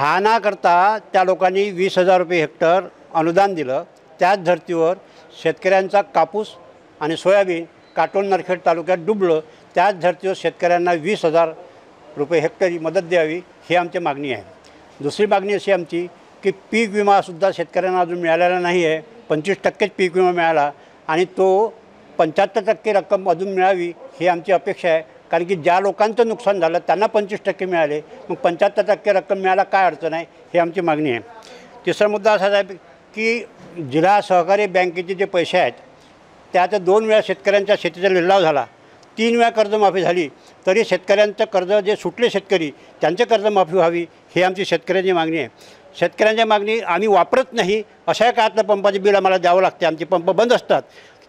हा ना करता त्या लोकांनी 20,000 रुपये हेक्टर अनुदान दिलं। त्याच धर्तीवर शेतकऱ्यांचा कापूस आणि सोयाबीन काटोल नरखेड तालुक्यात डुबलं। त्याच धर्तीवर शेतकऱ्यांना 20,000 रुपये हेक्टरी मदत द्यावी ही आमची मागणी आहे। दुसरी मागणी अशी आमची की पीक विमासुद्धा शेतकऱ्यांना अजून मिळालेला नाही आहे। 25% पीक विमा मिळाला आणि तो 75% रक्कम अजून मिळावी ही आमची अपेक्षा आहे। कारण की ज्या लोकांचं नुकसान झालं त्यांना 25% मिळाले, मग 75% रक्कम मिळायला काय अडचण आहे ही आमची मागणी आहे। तिसरा मुद्दा असा आहे की जिल्हा सहकारी बँकेचे जे पैसे आहेत त्यात 2 वेळा शेतकऱ्यांच्या शेतीचा लिलाव झाला, 3 वेळा कर्जमाफी झाली, तरी शेतकऱ्यांचं कर्ज जे सुटले शेतकरी त्यांचे कर्जमाफी व्हावी ही आमची शेतकऱ्यांची मागणी आहे। शेतकऱ्यांची मागणी आम्ही वापरत नाही अशा काळातलं पंपाचे बिल आम्हाला द्यावं लागते। आमचे पंप बंद असतात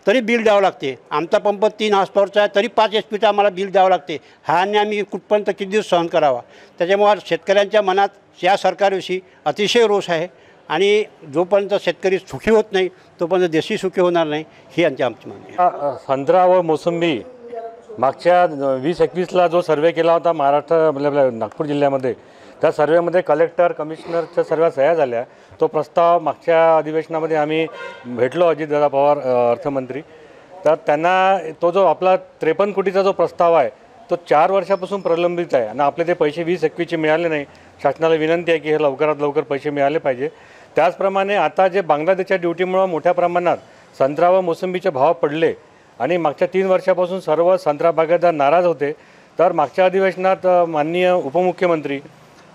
तरी बिल द्यावं लागते। आमचा पंप 3 हॉर्सपॉवरचा आहे तरी 5 HP आम्हाला बिल द्यावं लागते। हा अन्याय आम्ही कुठपर्यंत किती दिवस सहन करावा। त्याच्यामुळे शेतकऱ्यांच्या मनात या सरकारविषयी अतिशय रोष आहे आणि जोपर्यंत शेतकरी सुखी होत नाही तोपर्यंत देशही सुखी होणार नाही ही आमची मागणी आहे। संत्रा व मोसंबी मागच्या 2021ला जो सर्वे केला होता महाराष्ट्र नागपूर जिल्ह्यामध्ये, त्या सर्वेमध्ये कलेक्टर कमिशनरच्या सर्व सह्या झाल्या। तो प्रस्ताव मागच्या अधिवेशनामध्ये आम्ही भेटलो अजितदादा पवार अर्थमंत्री, तर त्यांना तो जो आपला 53 कोटीचा जो प्रस्ताव आहे तो 4 वर्षापासून प्रलंबित आहे आणि आपले ते पैसे 2021चे मिळाले नाही। शासनाला विनंती आहे की हे लवकरात लवकर पैसे मिळाले पाहिजे। त्याचप्रमाणे आता जे बांगलादेशच्या ड्युटीमुळे मोठ्या प्रमाणात संत्रा व मोसंबीचे भाव पडले आणि मागच्या 3 वर्षापासून सर्व संत्रा बागायतदार नाराज होते, तर मागच्या अधिवेशनात माननीय उपमुख्यमंत्री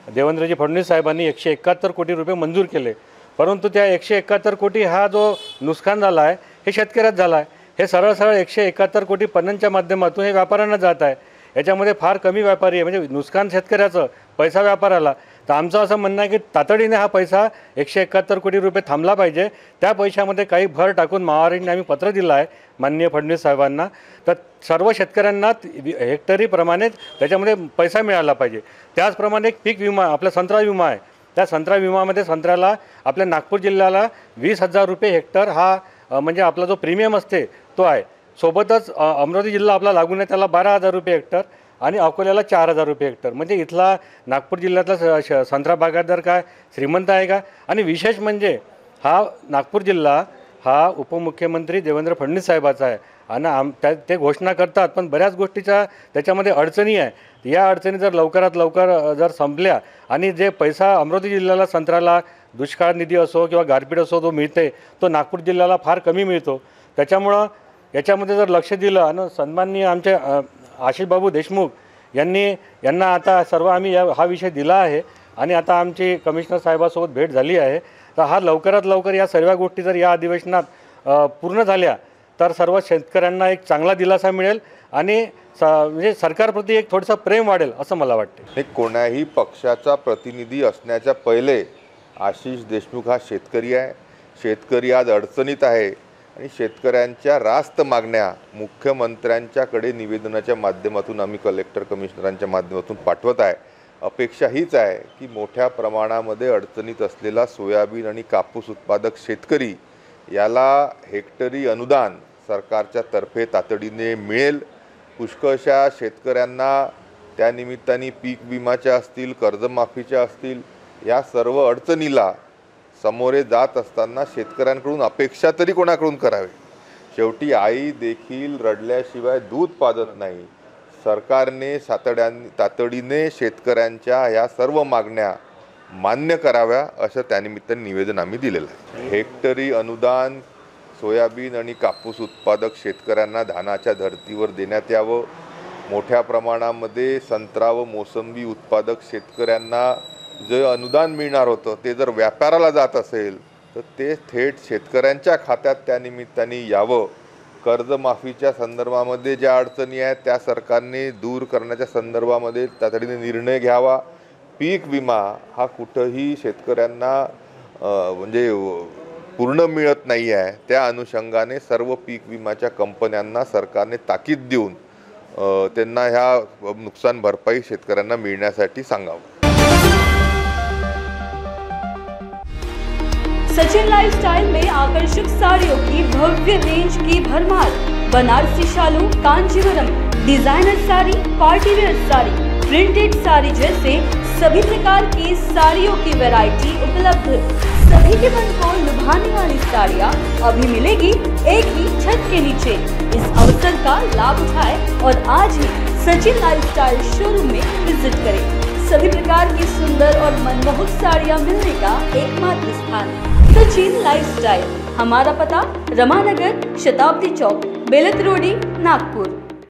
देवेंद्रजी फडणवीस साहेबांनी 171 कोटी रुपये मंजूर केले। परंतु त्या 171 कोटी हा जो नुकसान झाला आहे हे शेतकऱ्यात झाला आहे। हे सरळ 171 कोटी पन्नांच्या माध्यमातून हे व्यापाऱ्यांना जात आहे। याच्यामध्ये फार कमी व्यापारी आहे, म्हणजे नुकसान शेतकऱ्याचं, पैसा व्यापाराला। तर आमचं असं म्हणणं आहे की तातडीने हा पैसा 171 कोटी रुपये थांबला पाहिजे। त्या पैशामध्ये काही भर टाकून महाराष्ट्राने आम्ही पत्र दिलं आहे माननीय फडणवीस साहेबांना, तर सर्व शेतकऱ्यांना हेक्टरीप्रमाणे त्याच्यामध्ये पैसा मिळाला पाहिजे। त्याचप्रमाणे एक पीक विमा आपला संत्रा विमा आहे, त्या संत्रा विमामध्ये संत्र्याला आपल्या नागपूर जिल्ह्याला 20,000 रुपये हेक्टर हा म्हणजे आपला जो प्रीमियम असते तो आहे। सोबतच अमरावती जिल्हा आपला लागून आहे त्याला 12,000 रुपये हेक्टर आणि अकोल्याला 4,000 रुपये हेक्टर। म्हणजे इथला नागपूर जिल्ह्यातला संत्रा बागायतदार काय श्रीमंत आहे का? आणि विशेष म्हणजे हा नागपूर जिल्हा हा उपमुख्यमंत्री देवेंद्र फडणवीस साहेबाचा आहे आणि ते घोषणा करतात, पण बऱ्याच गोष्टीच्या त्याच्यामध्ये अडचणी आहे। या अडचणी जर लवकरात लवकर जर संपल्या आणि जे पैसा अमरावती जिल्ह्याला संत्र्याला दुष्काळ निधी असो किंवा गारपीट असो तो मिळते, तो नागपूर जिल्ह्याला फार कमी मिळतो। त्याच्यामुळं याच्यामध्ये जर लक्ष दिलं आणि सन्माननीय आमचे आशिष बाबू देशमुख यांना आता सर्व आम्ही हा विषय दिला आहे आणि आता आमची कमिशनर साहेबासोबत भेट झाली आहे। तर हा लवकरात लवकर या सर्व गोष्टी जर या अधिवेशनात पूर्ण झाल्या तर सर्व शेतकऱ्यांना एक चांगला दिलासा मिळेल आणि म्हणजे सरकारप्रती एक थोडंसं प्रेम वाढेल असं मला वाटते। हे कोणाही पक्षाचा प्रतिनिधी असण्याच्या पहिले आशिष देशमुख हा शेतकरी आहे। शेतकरी आज अडचणीत आहे आणि शेतकऱ्यांच्या रास्त मागण्या मुख्यमंत्र्यांच्याकडे निवेदनाच्या माध्यमातून आम्ही कलेक्टर कमिशनरांच्या माध्यमातून पाठवत आहे। अपेक्षा हीच आहे की मोठ्या प्रमाणामध्ये अडचणीत असलेला सोयाबीन आणि कापूस उत्पादक शेतकरी याला हेक्टरी अनुदान सरकारच्या तर्फे तातडीने मिळेल। पुष्कळशा शेतकऱ्यांना त्यानिमित्ताने पीक विमाच्या असतील, कर्जमाफीच्या असतील, या सर्व अडचणीला सामोरे जात असताना शेतकऱ्यांकडून अपेक्षा तरी कोणाकडून करावे? शेवटी आई देखील रडल्याशिवाय दूध पाजत नाही। सरकारने तातडीने शेतकऱ्यांच्या ह्या सर्व मागण्या मान्य कराव्या असं त्यानिमित्ताने निवेदन आम्ही दिलेलं आहे। हेक्टरी अनुदान सोयाबीन आणि कापूस उत्पादक शेतकऱ्यांना धानाच्या धर्तीवर देण्यात यावं। मोठ्या प्रमाणामध्ये संत्रा व मोसंबी उत्पादक शेतकऱ्यांना जे अनुदान मिळणार होतं ते जर व्यापाराला जात असेल तर ते थेट शेतकऱ्यांच्या खात्यात त्यानिमित्ताने यावं। कर्जमाफीच्या संदर्भामध्ये ज्या अडचणी आहेत त्या सरकारने दूर करण्याच्या संदर्भामध्ये तातडीने निर्णय घ्यावा। पीक विमा हा कुठंही शेतकऱ्यांना म्हणजे पूर्ण मिळत नाही आहे, त्या अनुषंगाने सर्व पीक विमाच्या कंपन्यांना सरकारने ताकीद देऊन त्यांना ह्या नुकसान भरपाई शेतकऱ्यांना मिळण्यासाठी सांगावं। सचिन लाइफस्टाइल में आकर्षक साड़ियों की भव्य रेंज की भरमार। बनारसी शालू, Kanjivaram, designer sari, party wear sari, printed sari जैसे सभी प्रकार की साड़ियों की वैरायटी उपलब्ध। सभी के मन को लुभाने वाली साड़ियाँ अभी मिलेगी एक ही छत के नीचे। इस अवसर का लाभ उठाएं और आज ही सचिन लाइफस्टाइल शोरूम में विजिट करें। सभी प्रकार की सुंदर और मनमोहक साड़ियाँ मिलने का एकमात्र स्थान सचिन लाइफस्टाइल। हमारा पता रमानगर, शताब्दी चौक, बेलत रोडी, नागपुर।